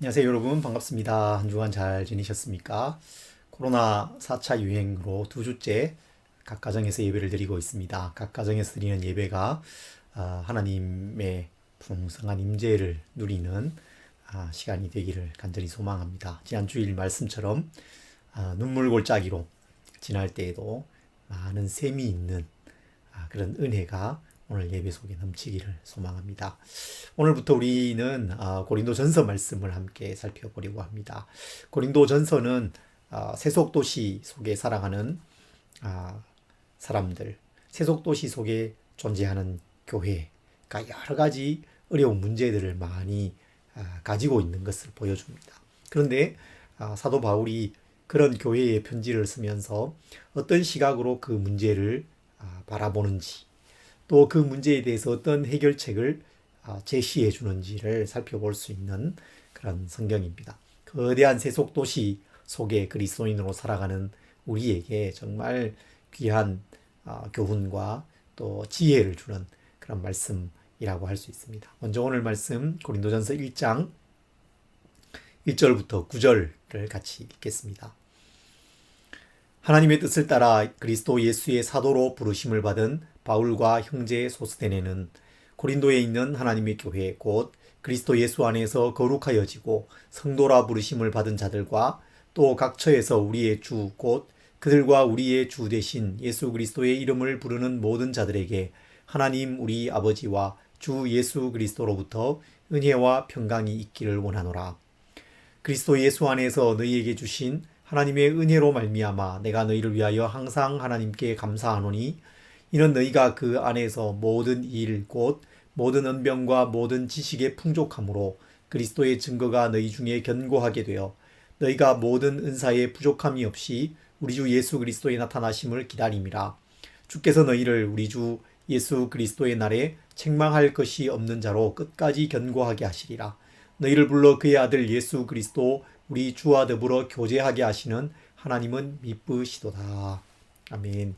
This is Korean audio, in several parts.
안녕하세요 여러분, 반갑습니다. 한 주간 잘 지내셨습니까? 코로나 4차 유행으로 두 주째 각 가정에서 예배를 드리고 있습니다. 각 가정에서 드리는 예배가 하나님의 풍성한 임재를 누리는 시간이 되기를 간절히 소망합니다. 지난 주일 말씀처럼 눈물골짜기로 지날 때에도 많은 샘이 있는 그런 은혜가 오늘 예배 속에 넘치기를 소망합니다. 오늘부터 우리는 고린도전서 말씀을 함께 살펴보려고 합니다. 고린도전서는 세속도시 속에 살아가는 사람들, 세속도시 속에 존재하는 교회가 여러 가지 어려운 문제들을 많이 가지고 있는 것을 보여줍니다. 그런데 사도 바울이 그런 교회에 편지를 쓰면서 어떤 시각으로 그 문제를 바라보는지, 또 그 문제에 대해서 어떤 해결책을 제시해 주는지를 살펴볼 수 있는 그런 성경입니다. 거대한 세속도시 속에 그리스도인으로 살아가는 우리에게 정말 귀한 교훈과 또 지혜를 주는 그런 말씀이라고 할 수 있습니다. 먼저 오늘 말씀 고린도전서 1장 1절부터 9절을 같이 읽겠습니다. 하나님의 뜻을 따라 그리스도 예수의 사도로 부르심을 받은 바울과 형제 소스데네는 고린도에 있는 하나님의 교회 곧 그리스도 예수 안에서 거룩하여지고 성도라 부르심을 받은 자들과 또 각처에서 우리의 주 곧 그들과 우리의 주 되신 예수 그리스도의 이름을 부르는 모든 자들에게 하나님 우리 아버지와 주 예수 그리스도로부터 은혜와 평강이 있기를 원하노라. 그리스도 예수 안에서 너희에게 주신 하나님의 은혜로 말미암아 내가 너희를 위하여 항상 하나님께 감사하노니 이는 너희가 그 안에서 모든 일 곧 모든 언병과 모든 지식의 풍족함으로 그리스도의 증거가 너희 중에 견고하게 되어 너희가 모든 은사에 부족함이 없이 우리 주 예수 그리스도의 나타나심을 기다림이라. 주께서 너희를 우리 주 예수 그리스도의 날에 책망할 것이 없는 자로 끝까지 견고하게 하시리라. 너희를 불러 그의 아들 예수 그리스도 우리 주와 더불어 교제하게 하시는 하나님은 미쁘시도다. 아멘.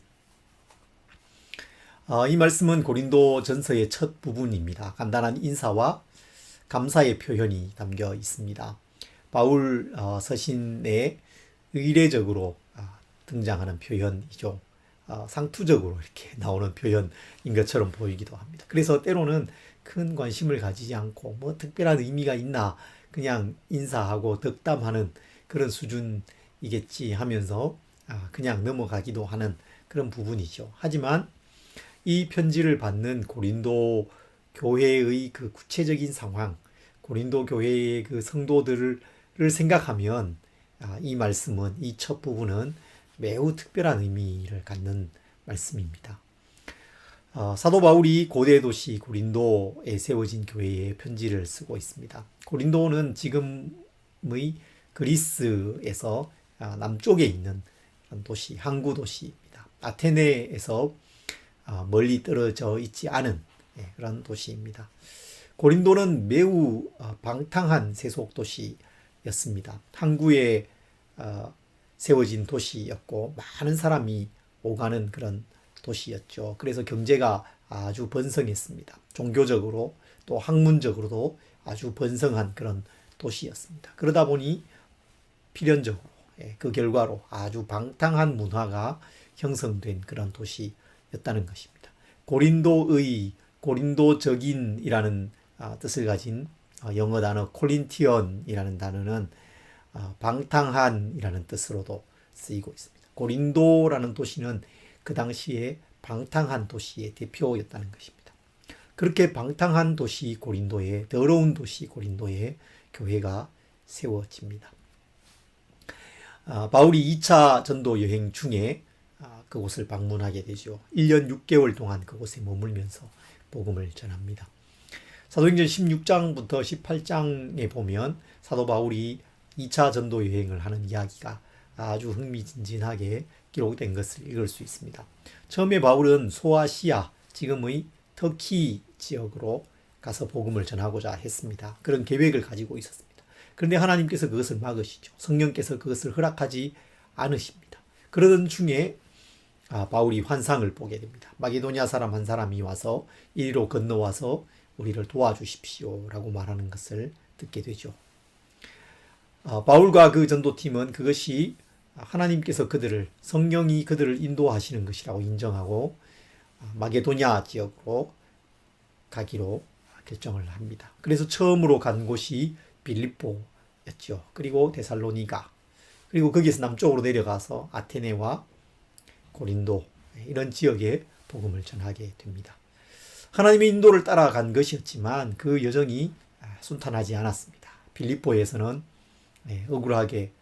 이 말씀은 고린도 전서의 첫 부분입니다. 간단한 인사와 감사의 표현이 담겨 있습니다. 바울 서신에 의례적으로 등장하는 표현이죠. 상투적으로 이렇게 나오는 표현인 것처럼 보이기도 합니다. 그래서 때로는 큰 관심을 가지지 않고 뭐 특별한 의미가 있나 그냥 인사하고 덕담하는 그런 수준이겠지 하면서 그냥 넘어가기도 하는 그런 부분이죠. 하지만 이 편지를 받는 고린도 교회의 그 구체적인 상황, 고린도 교회의 그 성도들을 생각하면 이 말씀은, 이 첫 부분은 매우 특별한 의미를 갖는 말씀입니다. 사도 바울이 고대 도시 고린도에 세워진 교회에 편지를 쓰고 있습니다. 고린도는 지금의 그리스에서 남쪽에 있는 도시, 항구 도시입니다. 아테네에서 멀리 떨어져 있지 않은 그런 도시입니다. 고린도는 매우 방탕한 세속 도시였습니다. 항구에 세워진 도시였고 많은 사람이 오가는 그런 도시였죠. 그래서 경제가 아주 번성했습니다. 종교적으로 또 학문적으로도 아주 번성한 그런 도시였습니다. 그러다 보니 필연적으로 그 결과로 아주 방탕한 문화가 형성된 그런 도시였다는 것입니다. 고린도적인이라는 뜻을 가진 영어 단어 콜린티언이라는 단어는 방탕한이라는 뜻으로도 쓰이고 있습니다. 고린도라는 도시는 그 당시에 방탕한 도시의 대표였다는 것입니다. 그렇게 방탕한 도시 고린도에, 더러운 도시 고린도에 교회가 세워집니다. 바울이 2차 전도 여행 중에 그곳을 방문하게 되죠. 1년 6개월 동안 그곳에 머물면서 복음을 전합니다. 사도행전 16장부터 18장에 보면 사도 바울이 2차 전도 여행을 하는 이야기가 아주 흥미진진하게 기록된 것을 읽을 수 있습니다. 처음에 바울은 소아시아, 지금의 터키 지역으로 가서 복음을 전하고자 했습니다. 그런 계획을 가지고 있었습니다. 그런데 하나님께서 그것을 막으시죠. 성령께서 그것을 허락하지 않으십니다. 그러던 중에 바울이 환상을 보게 됩니다. 마게도냐 사람 한 사람이 와서 이리로 건너와서 우리를 도와주십시오 라고 말하는 것을 듣게 되죠. 바울과 그 전도팀은 그것이 하나님께서 성령이 그들을 인도하시는 것이라고 인정하고 마게도냐 지역으로 가기로 결정을 합니다. 그래서 처음으로 간 곳이 빌립보였죠. 그리고 데살로니가, 그리고 거기에서 남쪽으로 내려가서 아테네와 고린도 이런 지역에 복음을 전하게 됩니다. 하나님의 인도를 따라간 것이었지만 그 여정이 순탄하지 않았습니다. 빌립보에서는 억울하게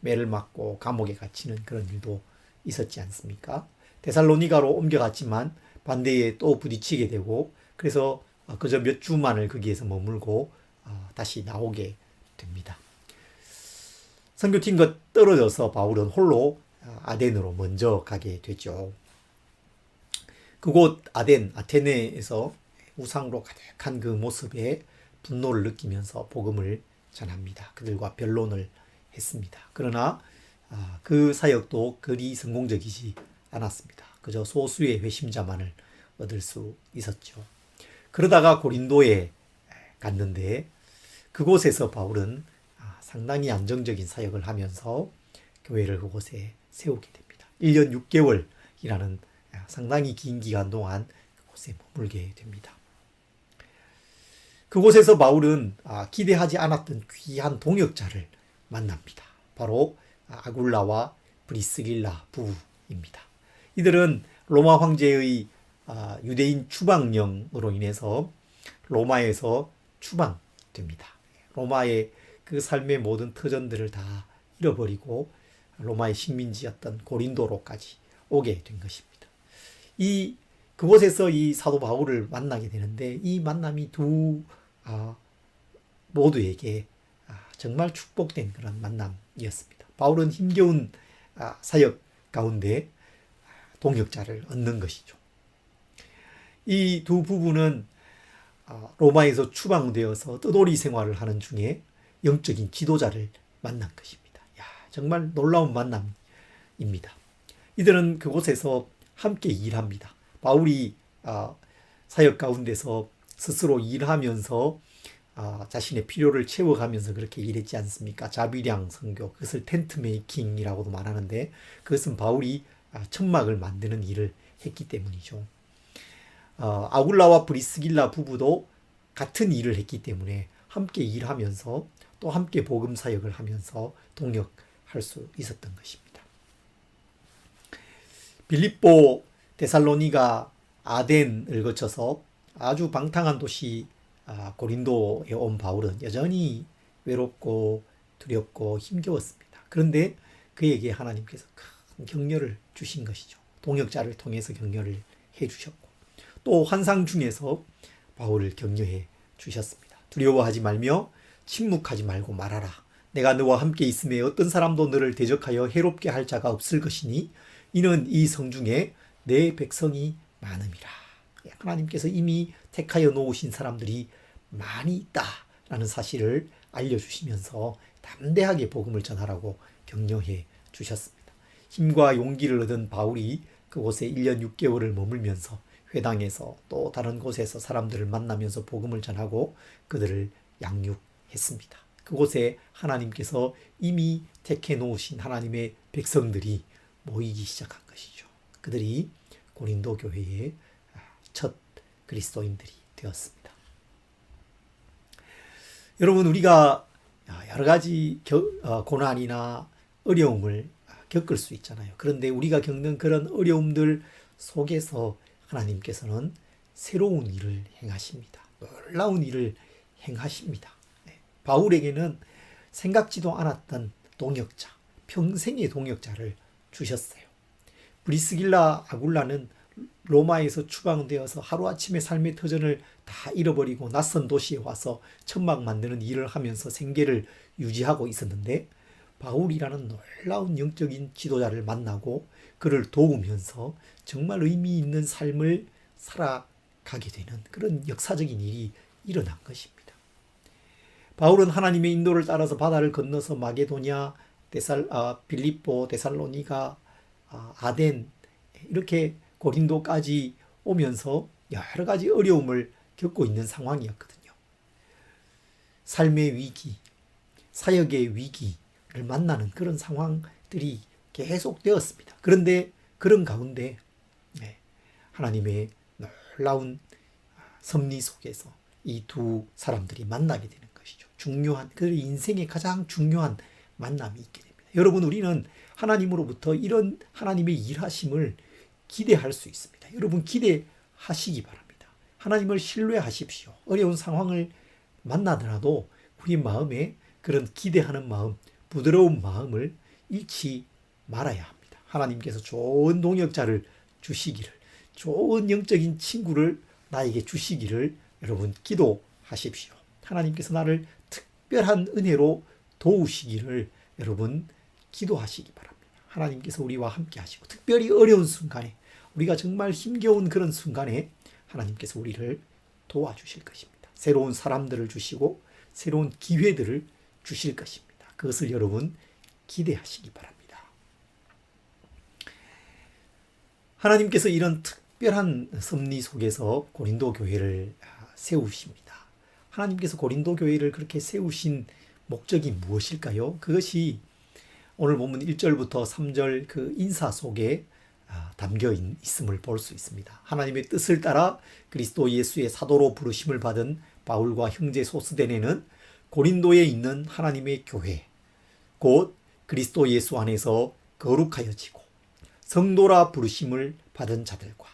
매를 맞고 감옥에 갇히는 그런 일도 있었지 않습니까? 데살로니가로 옮겨갔지만 반대에 또 부딪히게 되고, 그래서 그저 몇 주만을 거기에서 머물고 다시 나오게 됩니다. 선교팀과 떨어져서 바울은 홀로 아덴으로 먼저 가게 되죠. 그곳 아테네에서 우상으로 가득한 그 모습에 분노를 느끼면서 복음을 전합니다. 그들과 변론을 했습니다. 그러나 그 사역도 그리 성공적이지 않았습니다. 그저 소수의 회심자만을 얻을 수 있었죠. 그러다가 고린도에 갔는데 그곳에서 바울은 상당히 안정적인 사역을 하면서 교회를 그곳에 세우게 됩니다. 1년 6개월이라는 상당히 긴 기간 동안 그곳에 머물게 됩니다. 그곳에서 바울은 기대하지 않았던 귀한 동역자를 만납니다. 바로 아굴라와 프리스길라 부부입니다. 이들은 로마 황제의 유대인 추방령으로 인해서 로마에서 추방됩니다. 로마의 그 삶의 모든 터전들을 다 잃어버리고 로마의 식민지였던 고린도로까지 오게 된 것입니다. 그곳에서 이 사도 바울을 만나게 되는데 이 만남이 두 모두에게 정말 축복된 그런 만남이었습니다. 바울은 힘겨운 사역 가운데 동역자를 얻는 것이죠. 이 두 부부는 로마에서 추방되어서 뜨돌이 생활을 하는 중에 영적인 지도자를 만난 것입니다. 정말 놀라운 만남입니다. 이들은 그곳에서 함께 일합니다. 바울이 사역 가운데서 스스로 일하면서 자신의 필요를 채워가면서 그렇게 일했지 않습니까? 자비량 선교, 그것을 텐트 메이킹이라고도 말하는데 그것은 바울이 천막을 만드는 일을 했기 때문이죠. 아굴라와 브리스길라 부부도 같은 일을 했기 때문에 함께 일하면서 또 함께 복음 사역을 하면서 동역할 수 있었던 것입니다. 빌립보, 데살로니가, 아덴을 거쳐서 아주 방탕한 도시 고린도에 온 바울은 여전히 외롭고 두렵고 힘겨웠습니다. 그런데 그에게 하나님께서 큰 격려를 주신 것이죠. 동역자를 통해서 격려를 해주셨고 또 환상 중에서 바울을 격려해 주셨습니다. 두려워하지 말며 침묵하지 말고 말하라. 내가 너와 함께 있음에 어떤 사람도 너를 대적하여 해롭게 할 자가 없을 것이니 이는 이 성중에 내 백성이 많음이라. 하나님께서 이미 택하여 놓으신 사람들이 많이 있다라는 사실을 알려주시면서 담대하게 복음을 전하라고 격려해 주셨습니다. 힘과 용기를 얻은 바울이 그곳에 1년 6개월을 머물면서 회당에서 또 다른 곳에서 사람들을 만나면서 복음을 전하고 그들을 양육했습니다. 그곳에 하나님께서 이미 택해 놓으신 하나님의 백성들이 모이기 시작한 것이죠. 그들이 고린도 교회의 첫 그리스도인들이 되었습니다. 여러분, 우리가 여러 가지 고난이나 어려움을 겪을 수 있잖아요. 그런데 우리가 겪는 그런 어려움들 속에서 하나님께서는 새로운 일을 행하십니다. 놀라운 일을 행하십니다. 바울에게는 생각지도 않았던 동역자, 평생의 동역자를 주셨어요. 브리스길라 아굴라는 로마에서 추방되어서 하루아침에 삶의 터전을 다 잃어버리고 낯선 도시에 와서 천막 만드는 일을 하면서 생계를 유지하고 있었는데 바울이라는 놀라운 영적인 지도자를 만나고 그를 도우면서 정말 의미 있는 삶을 살아가게 되는 그런 역사적인 일이 일어난 것입니다. 바울은 하나님의 인도를 따라서 바다를 건너서 마게도냐, 빌립보, 데살로니가, 아덴 이렇게 고린도까지 오면서 여러 가지 어려움을 겪고 있는 상황이었거든요. 삶의 위기, 사역의 위기를 만나는 그런 상황들이 계속되었습니다. 그런데 그런 가운데 하나님의 놀라운 섭리 속에서 이 두 사람들이 만나게 되는 것이죠. 중요한, 그들의 인생의 가장 중요한 만남이 있게 됩니다. 여러분, 우리는 하나님으로부터 이런 하나님의 일하심을 기대할 수 있습니다. 여러분, 기대하시기 바랍니다. 하나님을 신뢰하십시오. 어려운 상황을 만나더라도 우리 마음에 그런 기대하는 마음, 부드러운 마음을 잃지 말아야 합니다. 하나님께서 좋은 동역자를 주시기를, 좋은 영적인 친구를 나에게 주시기를 여러분 기도하십시오. 하나님께서 나를 특별한 은혜로 도우시기를 여러분 기도하시기 바랍니다. 하나님께서 우리와 함께 하시고, 특별히 어려운 순간에, 우리가 정말 힘겨운 그런 순간에 하나님께서 우리를 도와주실 것입니다. 새로운 사람들을 주시고 새로운 기회들을 주실 것입니다. 그것을 여러분 기대하시기 바랍니다. 하나님께서 이런 특별한 섭리 속에서 고린도 교회를 세우십니다. 하나님께서 고린도 교회를 그렇게 세우신 목적이 무엇일까요? 그것이 오늘 본문 1절부터 3절 그 인사 속에 담겨 있음을 볼 수 있습니다. 하나님의 뜻을 따라 그리스도 예수의 사도로 부르심을 받은 바울과 형제 소스데네는 고린도에 있는 하나님의 교회, 곧 그리스도 예수 안에서 거룩하여지고 성도라 부르심을 받은 자들과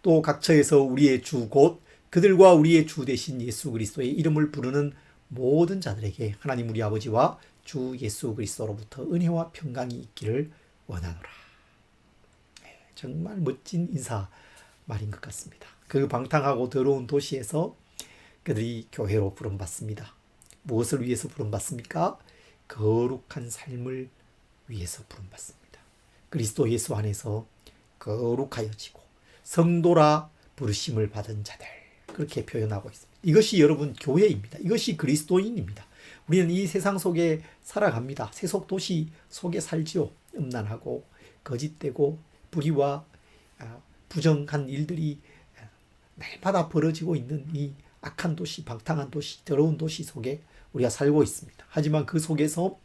또 각처에서 우리의 주 곧 그들과 우리의 주 되신 예수 그리스도의 이름을 부르는 모든 자들에게 하나님 우리 아버지와 주 예수 그리스도로부터 은혜와 평강이 있기를 원하노라. 정말 멋진 인사 말인 것 같습니다. 그 방탕하고 더러운 도시에서 그들이 교회로 부름받습니다. 무엇을 위해서 부름받습니까? 거룩한 삶을 위해서 부름받습니다. 그리스도 예수 안에서 거룩하여지고 성도라 부르심을 받은 자들, 그렇게 표현하고 있습니다. 이것이 여러분 교회입니다. 이것이 그리스도인입니다. 우리는 이 세상 속에 살아갑니다. 세속 도시 속에 살지요. 음란하고 거짓되고 불의와 부정한 일들이 날마다 벌어지고 있는 이 악한 도시, 방탕한 도시, 더러운 도시 속에 우리가 살고 있습니다. 하지만 그 속에서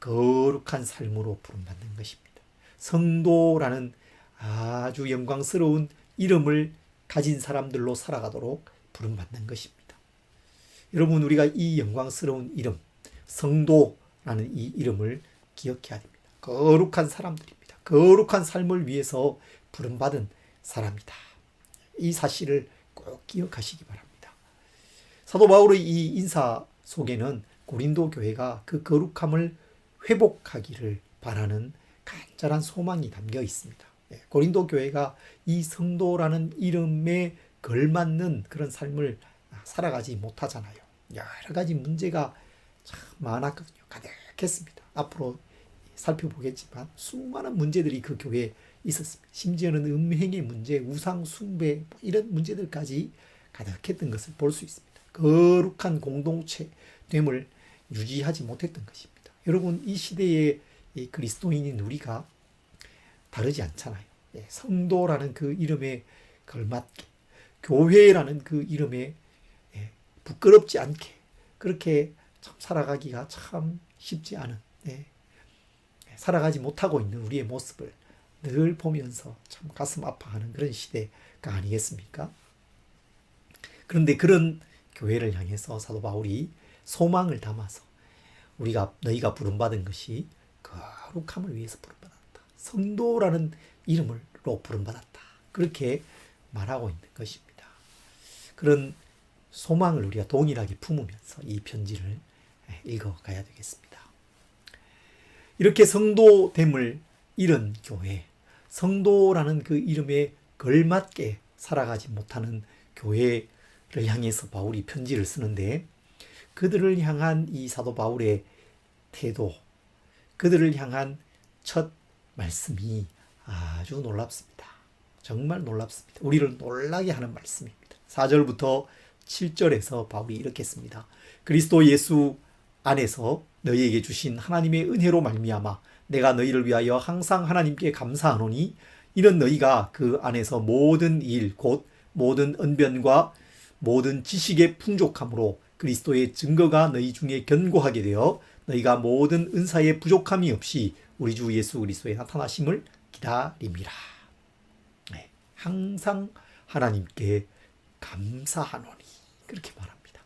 거룩한 삶으로 부름받는 것입니다. 성도라는 아주 영광스러운 이름을 가진 사람들로 살아가도록 부름받는 것입니다. 여러분, 우리가 이 영광스러운 이름, 성도라는 이 이름을 기억해야 됩니다. 거룩한 사람들입니다. 거룩한 삶을 위해서 부름받은 사람이다. 이 사실을 꼭 기억하시기 바랍니다. 사도 바울의 이 인사 속에는 고린도 교회가 그 거룩함을 회복하기를 바라는 간절한 소망이 담겨 있습니다. 고린도 교회가 이 성도라는 이름에 걸맞는 그런 삶을 살아가지 못하잖아요. 여러 가지 문제가 참 많았거든요. 가득했습니다. 앞으로 살펴보겠지만 수많은 문제들이 그 교회에 있었습니다. 심지어는 음행의 문제, 우상 숭배 이런 문제들까지 가득했던 것을 볼 수 있습니다. 거룩한 공동체됨을 유지하지 못했던 것입니다. 여러분, 이 시대의 그리스도인인 우리가 다르지 않잖아요. 성도라는 그 이름에 걸맞게, 교회라는 그 이름에 부끄럽지 않게 그렇게 참 살아가기가 참 쉽지 않은, 살아가지 못하고 있는 우리의 모습을 늘 보면서 참 가슴 아파하는 그런 시대가 아니겠습니까? 그런데 그런 교회를 향해서 사도 바울이 소망을 담아서 너희가 부름받은 것이 거룩함을 위해서 부름받았다. 성도라는 이름으로 부름받았다. 그렇게 말하고 있는 것입니다. 그런 소망을 우리가 동일하게 품으면서 이 편지를 읽어가야 되겠습니다. 이렇게 성도됨을 잃은 교회, 성도라는 그 이름에 걸맞게 살아가지 못하는 교회를 향해서 바울이 편지를 쓰는데, 그들을 향한 이 사도 바울의 태도, 그들을 향한 첫 말씀이 아주 놀랍습니다. 정말 놀랍습니다. 우리를 놀라게 하는 말씀입니다. 4절부터 7절에서 바울이 이렇게 씁니다. 그리스도 예수 안에서 너희에게 주신 하나님의 은혜로 말미암아 내가 너희를 위하여 항상 하나님께 감사하노니 이는 너희가 그 안에서 모든 일 곧 모든 언변과 모든 지식의 풍족함으로 그리스도의 증거가 너희 중에 견고하게 되어 너희가 모든 은사에 부족함이 없이 우리 주 예수 그리스도의 나타나심을 기다림이라. 네, 항상 하나님께 감사하노니 그렇게 말합니다.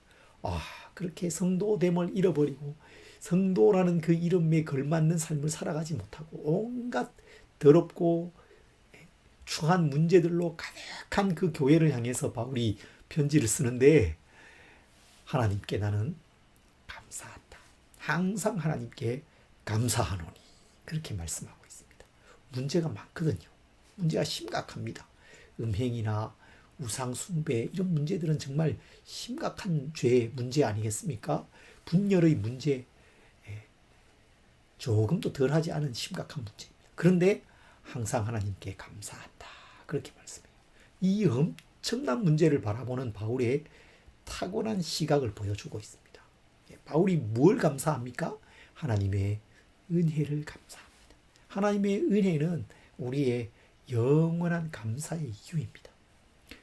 그렇게 성도됨을 잃어버리고 성도라는 그 이름에 걸맞는 삶을 살아가지 못하고 온갖 더럽고 추한 문제들로 가득한 그 교회를 향해서 바울이 편지를 쓰는데, 하나님께 나는 감사한다. 항상 하나님께 감사하노니 그렇게 말씀하고 있습니다. 문제가 많거든요. 문제가 심각합니다. 음행이나 우상 숭배 이런 문제들은 정말 심각한 죄의 문제 아니겠습니까? 분열의 문제, 조금도 덜하지 않은 심각한 문제입니다. 그런데 항상 하나님께 감사한다 그렇게 말씀해요. 이 엄청난 문제를 바라보는 바울의 탁월한 시각을 보여주고 있습니다. 바울이 뭘 감사합니까? 하나님의 은혜를 감사합니다. 하나님의 은혜는 우리의 영원한 감사의 이유입니다.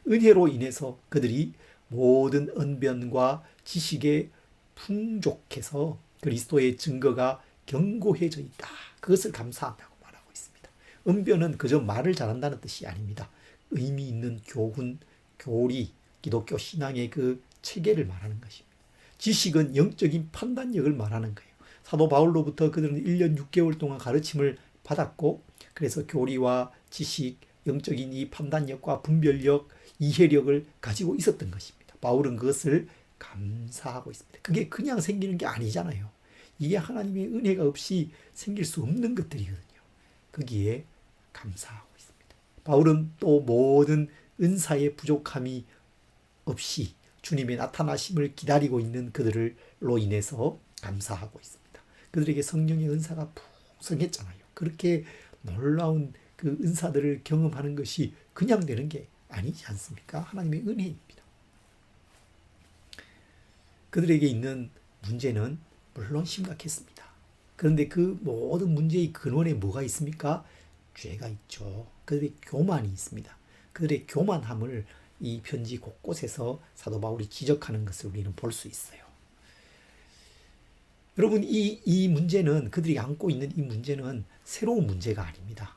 은혜로 인해서 그들이 모든 언변과 지식에 풍족해서 그리스도의 증거가 견고해져 있다. 그것을 감사한다고 말하고 있습니다. 언변은 그저 말을 잘한다는 뜻이 아닙니다. 의미 있는 교훈, 교리, 기독교 신앙의 그 체계를 말하는 것입니다. 지식은 영적인 판단력을 말하는 거예요. 사도 바울로부터 그들은 1년 6개월 동안 가르침을 받았고, 그래서 교리와 지식, 영적인 이 판단력과 분별력, 이해력을 가지고 있었던 것입니다. 바울은 그것을 감사하고 있습니다. 그게 그냥 생기는 게 아니잖아요. 이게 하나님의 은혜가 없이 생길 수 없는 것들이거든요. 거기에 감사하고 있습니다. 바울은 또 모든 은사의 부족함이 없이 주님의 나타나심을 기다리고 있는 그들로 인해서 감사하고 있습니다. 그들에게 성령의 은사가 풍성했잖아요. 그렇게 놀라운 그 은사들을 경험하는 것이 그냥 되는 게 아니지 않습니까? 하나님의 은혜입니다. 그들에게 있는 문제는 물론 심각했습니다. 그런데 그 모든 문제의 근원에 뭐가 있습니까? 죄가 있죠. 그들의 교만이 있습니다. 그들의 교만함을 이 편지 곳곳에서 사도 바울이 지적하는 것을 우리는 볼 수 있어요. 여러분, 이 문제는, 그들이 안고 있는 이 문제는 새로운 문제가 아닙니다.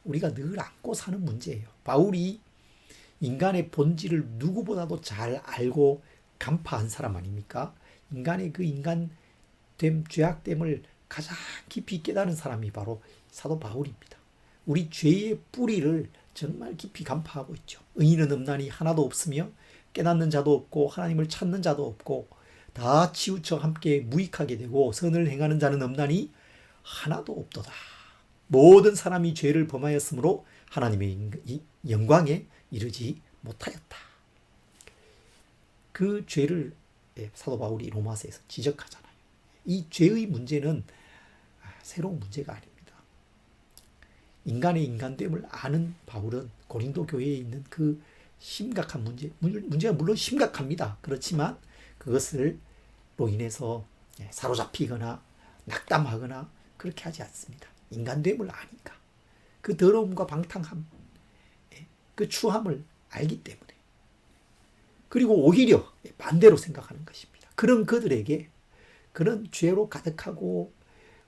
우리가 늘 안고 사는 문제예요. 바울이 인간의 본질을 누구보다도 잘 알고 간파한 사람 아닙니까? 인간의 그 인간됨, 죄악됨을 가장 깊이 깨달은 사람이 바로 사도 바울입니다. 우리 죄의 뿌리를 정말 깊이 간파하고 있죠. 의인은 없나니 하나도 없으며 깨닫는 자도 없고 하나님을 찾는 자도 없고 다 치우쳐 함께 무익하게 되고 선을 행하는 자는 없나니 하나도 없도다. 모든 사람이 죄를 범하였으므로 하나님의 영광에 이르지 못하였다. 그 죄를 사도 바울이 로마서에서 지적하잖아요. 이 죄의 문제는 새로운 문제가 아닙니다. 인간의 인간됨을 아는 바울은 고린도 교회에 있는 그 심각한 문제가 물론 심각합니다. 그렇지만 그것을로 인해서 사로잡히거나 낙담하거나 그렇게 하지 않습니다. 인간됨을 아니까, 그 더러움과 방탕함, 그 추함을 알기 때문에, 그리고 오히려 반대로 생각하는 것입니다. 그런 그들에게, 그런 죄로 가득하고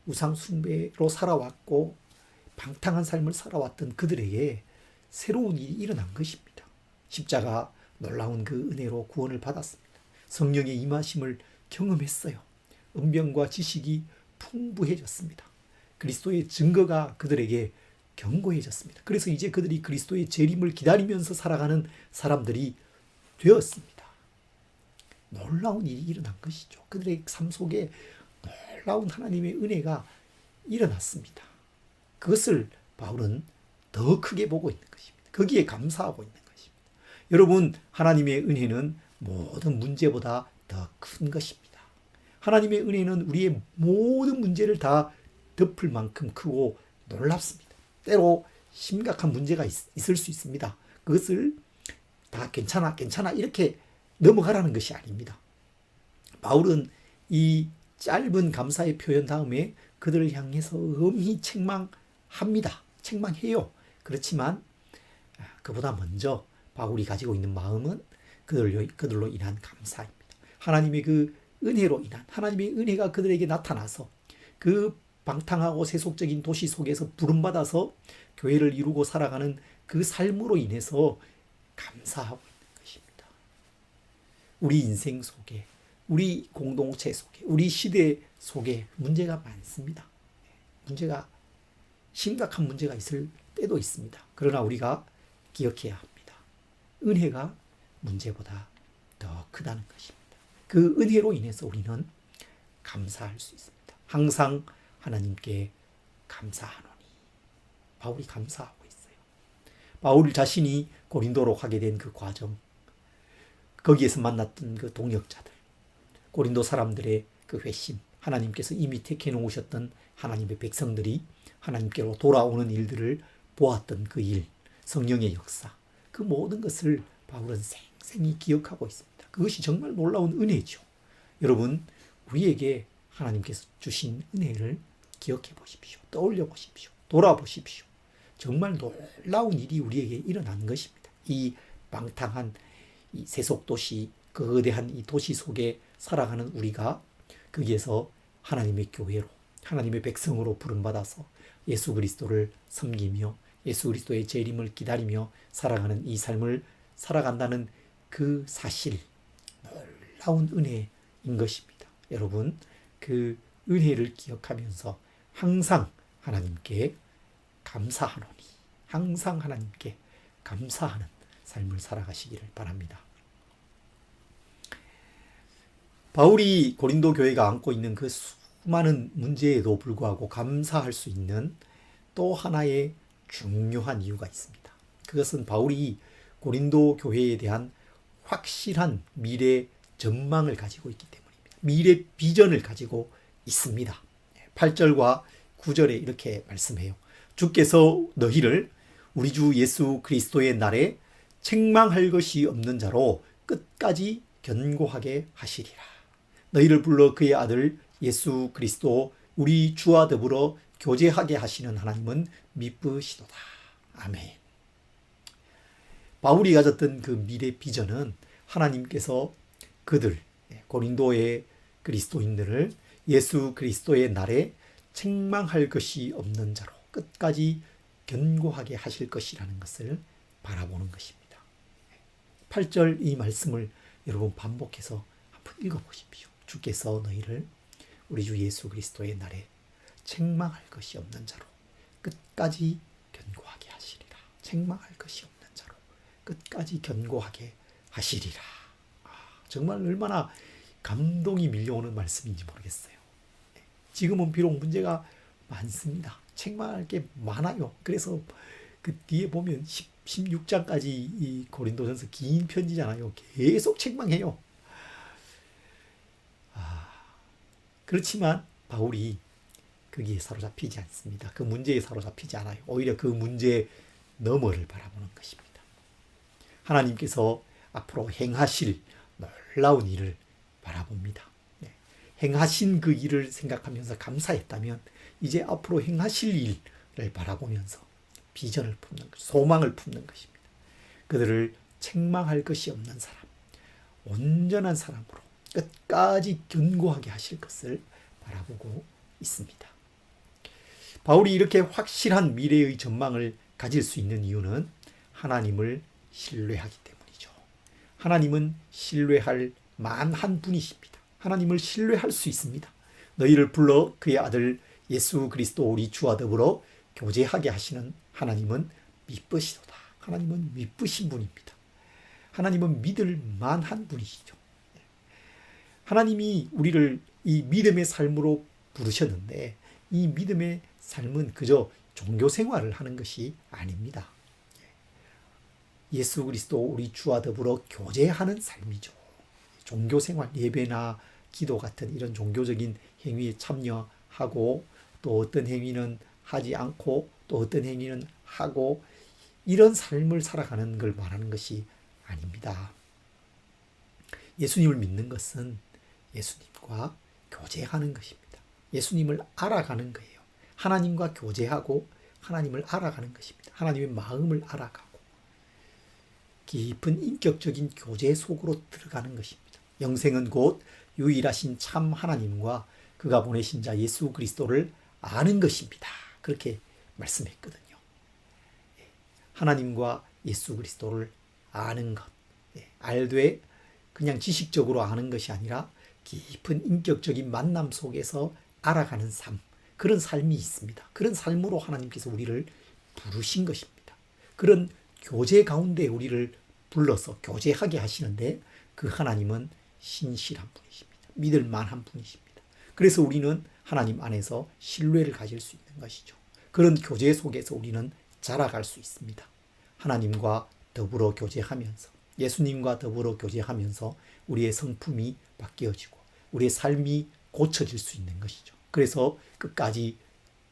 우상 숭배로 살아왔고 방탕한 삶을 살아왔던 그들에게 새로운 일이 일어난 것입니다. 십자가 놀라운 그 은혜로 구원을 받았습니다. 성령의 임하심을 경험했어요. 은병과 지식이 풍부해졌습니다. 그리스도의 증거가 그들에게 견고해졌습니다. 그래서 이제 그들이 그리스도의 재림을 기다리면서 살아가는 사람들이 되었습니다. 놀라운 일이 일어난 것이죠. 그들의 삶 속에 놀라운 하나님의 은혜가 일어났습니다. 그것을 바울은 더 크게 보고 있는 것입니다. 거기에 감사하고 있는 것입니다. 여러분, 하나님의 은혜는 모든 문제보다 더 큰 것입니다. 하나님의 은혜는 우리의 모든 문제를 다 덮을 만큼 크고 놀랍습니다. 때로 심각한 문제가 있을 수 있습니다. 그것을 다 괜찮아 이렇게 넘어가라는 것이 아닙니다. 바울은 이 짧은 감사의 표현 다음에 그들을 향해서 엄히 책망해요. 그렇지만 그보다 먼저 바울이 가지고 있는 마음은 그들로 인한 감사입니다. 하나님의 그 은혜로 인한 하나님의 은혜가 그들에게 나타나서 그 방탕하고 세속적인 도시 속에서 부름받아서 교회를 이루고 살아가는 그 삶으로 인해서 감사하고 있는 것입니다. 우리 인생 속에, 우리 공동체 속에, 우리 시대 속에 문제가 많습니다. 문제가, 심각한 문제가 있을 때도 있습니다. 그러나 우리가 기억해야 합니다. 은혜가 문제보다 더 크다는 것입니다. 그 은혜로 인해서 우리는 감사할 수 있습니다. 항상 하나님께 감사하노니. 바울이 감사하고 있어요. 바울 자신이 고린도로 가게 된 그 과정, 거기에서 만났던 그 동역자들, 고린도 사람들의 그 회심, 하나님께서 이미 택해 놓으셨던 하나님의 백성들이 하나님께로 돌아오는 일들을 보았던 그 일, 성령의 역사, 그 모든 것을 바울은 생생히 기억하고 있습니다. 그것이 정말 놀라운 은혜죠. 여러분, 우리에게 하나님께서 주신 은혜를 기억해 보십시오. 떠올려 보십시오. 돌아보십시오. 정말 놀라운 일이 우리에게 일어난 것입니다. 이 방탕한 이 세속도시, 그 거대한 이 도시 속에 살아가는 우리가 거기에서 하나님의 교회로, 하나님의 백성으로 부름받아서 예수 그리스도를 섬기며 예수 그리스도의 재림을 기다리며 살아가는 이 삶을 살아간다는 그 사실, 놀라운 은혜인 것입니다. 여러분, 그 은혜를 기억하면서 항상 하나님께 감사하노니, 항상 하나님께 감사하는 삶을 살아가시기를 바랍니다. 바울이 고린도 교회가 안고 있는 그 수많은 문제에도 불구하고 감사할 수 있는 또 하나의 중요한 이유가 있습니다. 그것은 바울이 고린도 교회에 대한 확실한 미래 전망을 가지고 있기 때문입니다. 미래 비전을 가지고 있습니다. 8절과 9절에 이렇게 말씀해요. 주께서 너희를 우리 주 예수 그리스도의 날에 책망할 것이 없는 자로 끝까지 견고하게 하시리라. 너희를 불러 그의 아들 예수 그리스도 우리 주와 더불어 교제하게 하시는 하나님은 미쁘시도다. 아멘. 바울이 가졌던 그 미래 비전은 하나님께서 그들, 고린도의 그리스도인들을 예수 그리스도의 날에 책망할 것이 없는 자로 끝까지 견고하게 하실 것이라는 것을 바라보는 것입니다. 8절 이 말씀을 여러분 반복해서 한번 읽어보십시오. 주께서 너희를 우리 주 예수 그리스도의 날에 책망할 것이 없는 자로 끝까지 견고하게 하시리라. 책망할 것이 없는 자로 끝까지 견고하게 하시리라. 정말 얼마나 감동이 밀려오는 말씀인지 모르겠어요. 지금은 비록 문제가 많습니다. 책망할 게 많아요. 그래서 그 뒤에 보면 16장까지 이 고린도전서 긴 편지잖아요. 계속 책망해요. 그렇지만 바울이 거기에 사로잡히지 않습니다. 그 문제에 사로잡히지 않아요. 오히려 그 문제 너머를 바라보는 것입니다. 하나님께서 앞으로 행하실 놀라운 일을 바라봅니다. 행하신 그 일을 생각하면서 감사했다면 이제 앞으로 행하실 일을 바라보면서 비전을 품는 것, 소망을 품는 것입니다. 그들을 책망할 것이 없는 사람, 온전한 사람으로 끝까지 견고하게 하실 것을 바라보고 있습니다. 바울이 이렇게 확실한 미래의 전망을 가질 수 있는 이유는 하나님을 신뢰하기 때문이죠. 하나님은 신뢰할 만한 분이십니다. 하나님을 신뢰할 수 있습니다. 너희를 불러 그의 아들 예수 그리스도 우리 주와 더불어 교제하게 하시는 하나님은 미쁘시도다. 하나님은 미쁘신 분입니다. 하나님은 믿을 만한 분이시죠. 하나님이 우리를 이 믿음의 삶으로 부르셨는데 이 믿음의 삶은 그저 종교 생활을 하는 것이 아닙니다. 예수 그리스도 우리 주와 더불어 교제하는 삶이죠. 종교 생활, 예배나 기도 같은 이런 종교적인 행위에 참여하고 또 어떤 행위는 하지 않고 또 어떤 행위는 하고 이런 삶을 살아가는 걸 말하는 것이 아닙니다. 예수님을 믿는 것은 예수님과 교제하는 것입니다. 예수님을 알아가는 거예요. 하나님과 교제하고 하나님을 알아가는 것입니다. 하나님의 마음을 알아가고 깊은 인격적인 교제 속으로 들어가는 것입니다. 영생은 곧 유일하신 참 하나님과 그가 보내신 자 예수 그리스도를 아는 것입니다. 그렇게 말씀했거든요. 하나님과 예수 그리스도를 아는 것. 알되 그냥 지식적으로 아는 것이 아니라 깊은 인격적인 만남 속에서 알아가는 삶. 그런 삶이 있습니다. 그런 삶으로 하나님께서 우리를 부르신 것입니다. 그런 교제 가운데 우리를 불러서 교제하게 하시는데 그 하나님은 신실한 분이십니다. 믿을 만한 분이십니다. 그래서 우리는 하나님 안에서 신뢰를 가질 수 있는 것이죠. 그런 교제 속에서 우리는 자라갈 수 있습니다. 하나님과 더불어 교제하면서, 예수님과 더불어 교제하면서 우리의 성품이 바뀌어지고 우리의 삶이 고쳐질 수 있는 것이죠. 그래서 끝까지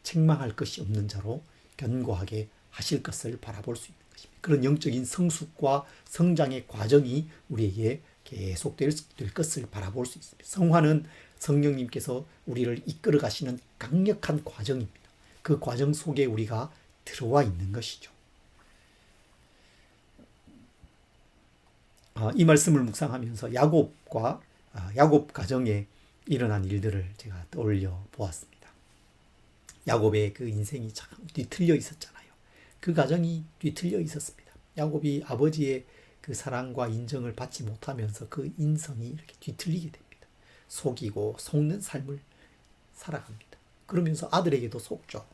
책망할 것이 없는 자로 견고하게 하실 것을 바라볼 수 있는 것입니다. 그런 영적인 성숙과 성장의 과정이 우리에게 계속될 것을 바라볼 수 있습니다. 성화는 성령님께서 우리를 이끌어 가시는 강력한 과정입니다. 그 과정 속에 우리가 들어와 있는 것이죠. 이 말씀을 묵상하면서 야곱 가정에 일어난 일들을 제가 떠올려 보았습니다. 야곱의 그 인생이 참 뒤틀려 있었잖아요. 그 가정이 뒤틀려 있었습니다. 야곱이 아버지의 그 사랑과 인정을 받지 못하면서 그 인성이 이렇게 뒤틀리게 됩니다. 속이고 속는 삶을 살아갑니다. 그러면서 아들에게도 속죠.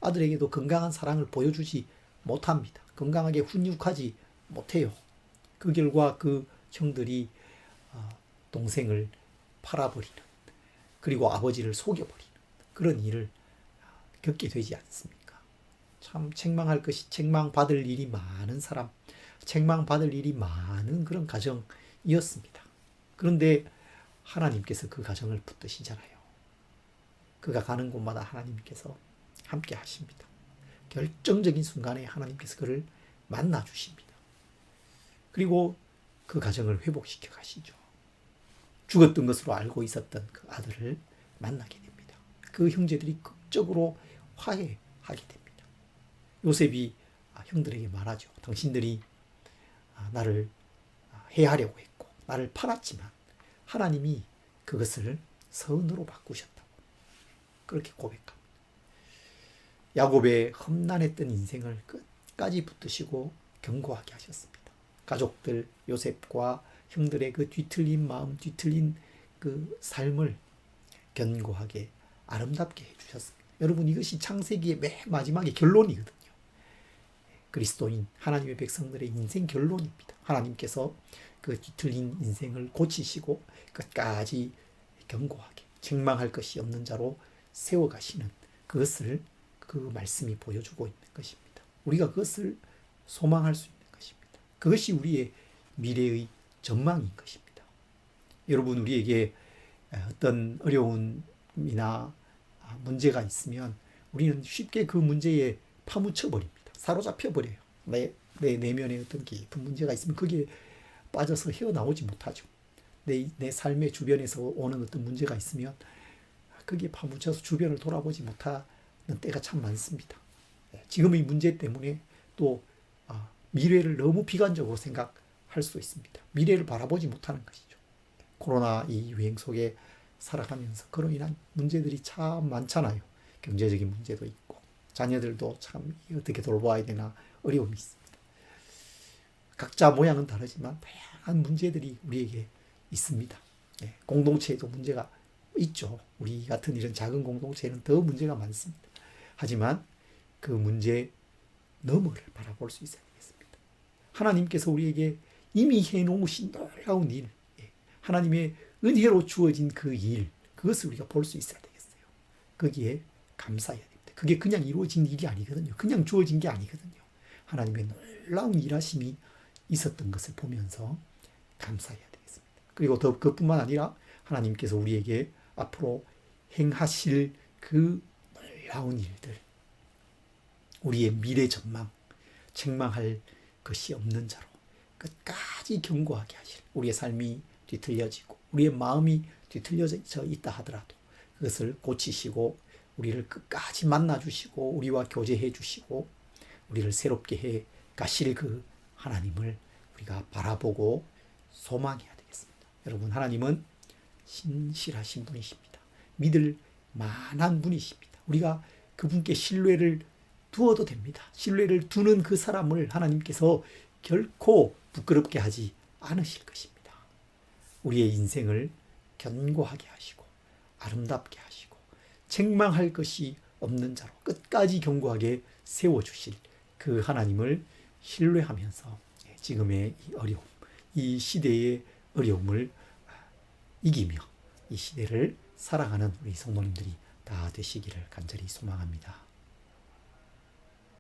아들에게도 건강한 사랑을 보여주지 못합니다. 건강하게 훈육하지 못해요. 그 결과 그 형들이 동생을 팔아버리는, 그리고 아버지를 속여버리는 그런 일을 겪게 되지 않습니까? 참 책망할 것이, 책망받을 일이 많은 사람, 책망받을 일이 많은 그런 가정이었습니다. 그런데 하나님께서 그 가정을 붙드시잖아요. 그가 가는 곳마다 하나님께서 함께 하십니다. 결정적인 순간에 하나님께서 그를 만나 주십니다. 그리고 그 가정을 회복시켜 가시죠. 죽었던 것으로 알고 있었던 그 아들을 만나게 됩니다. 그 형제들이 극적으로 화해하게 됩니다. 요셉이 형들에게 말하죠. 당신들이 나를 해하려고 했고 나를 팔았지만 하나님이 그것을 선으로 바꾸셨다고 그렇게 고백합니다. 야곱의 험난했던 인생을 끝까지 붙드시고 견고하게 하셨습니다. 가족들 요셉과 형들의 그 뒤틀린 마음, 뒤틀린 그 삶을 견고하게 아름답게 해주셨습니다. 여러분, 이것이 창세기의 맨 마지막의 결론이거든요. 그리스도인 하나님의 백성들의 인생 결론입니다. 하나님께서 그 뒤틀린 인생을 고치시고 끝까지 견고하게 책망할 것이 없는 자로 세워가시는 그것을 그 말씀이 보여주고 있는 것입니다. 우리가 그것을 소망할 수 있는 것입니다. 그것이 우리의 미래의 전망인 것입니다. 여러분, 우리에게 어떤 어려움이나 문제가 있으면 우리는 쉽게 그 문제에 파묻혀버립니다. 사로잡혀버려요. 내 내면에 어떤 깊은 문제가 있으면 거기에 빠져서 헤어나오지 못하죠. 내 삶의 주변에서 오는 어떤 문제가 있으면 거기에 파묻혀서 주변을 돌아보지 못하는 때가 참 많습니다. 지금의 문제 때문에 또 미래를 너무 비관적으로 생각할 수 있습니다. 미래를 바라보지 못하는 것이죠. 코로나 이 유행 속에 살아가면서 그로 인한 문제들이 참 많잖아요. 경제적인 문제도 있고 자녀들도 참 어떻게 돌봐야 되나 어려움이 있습니다. 각자 모양은 다르지만 다양한 문제들이 우리에게 있습니다. 공동체에도 문제가 있죠. 우리 같은 이런 작은 공동체는 더 문제가 많습니다. 하지만 그 문제 너머를 바라볼 수 있어야 되겠습니다. 하나님께서 우리에게 이미 해놓으신 놀라운 일, 하나님의 은혜로 주어진 그 일, 그것을 우리가 볼 수 있어야 되겠어요. 거기에 감사해야 됩니다. 그게 그냥 이루어진 일이 아니거든요. 그냥 주어진 게 아니거든요. 하나님의 놀라운 일하심이 있었던 것을 보면서 감사해야 되겠습니다. 그리고 더 그뿐만 아니라 하나님께서 우리에게 앞으로 행하실 그 놀라운 일들, 우리의 미래 전망, 책망할 것이 없는 자로 끝까지 견고하게 하실, 우리의 삶이 뒤틀려지고 우리의 마음이 뒤틀려져 있다 하더라도 그것을 고치시고 우리를 끝까지 만나주시고 우리와 교제해 주시고 우리를 새롭게 해 가실 그 하나님을 우리가 바라보고 소망해야 되겠습니다. 여러분, 하나님은 신실하신 분이십니다. 믿을 만한 분이십니다. 우리가 그분께 신뢰를 두어도 됩니다. 신뢰를 두는 그 사람을 하나님께서 결코 부끄럽게 하지 않으실 것입니다. 우리의 인생을 견고하게 하시고 아름답게 하시고 책망할 것이 없는 자로 끝까지 견고하게 세워주실 그 하나님을 신뢰하면서 지금의 이 어려움, 이 시대의 어려움을 이기며 이 시대를 살아가는 우리 성도님들이 다 되시기를 간절히 소망합니다.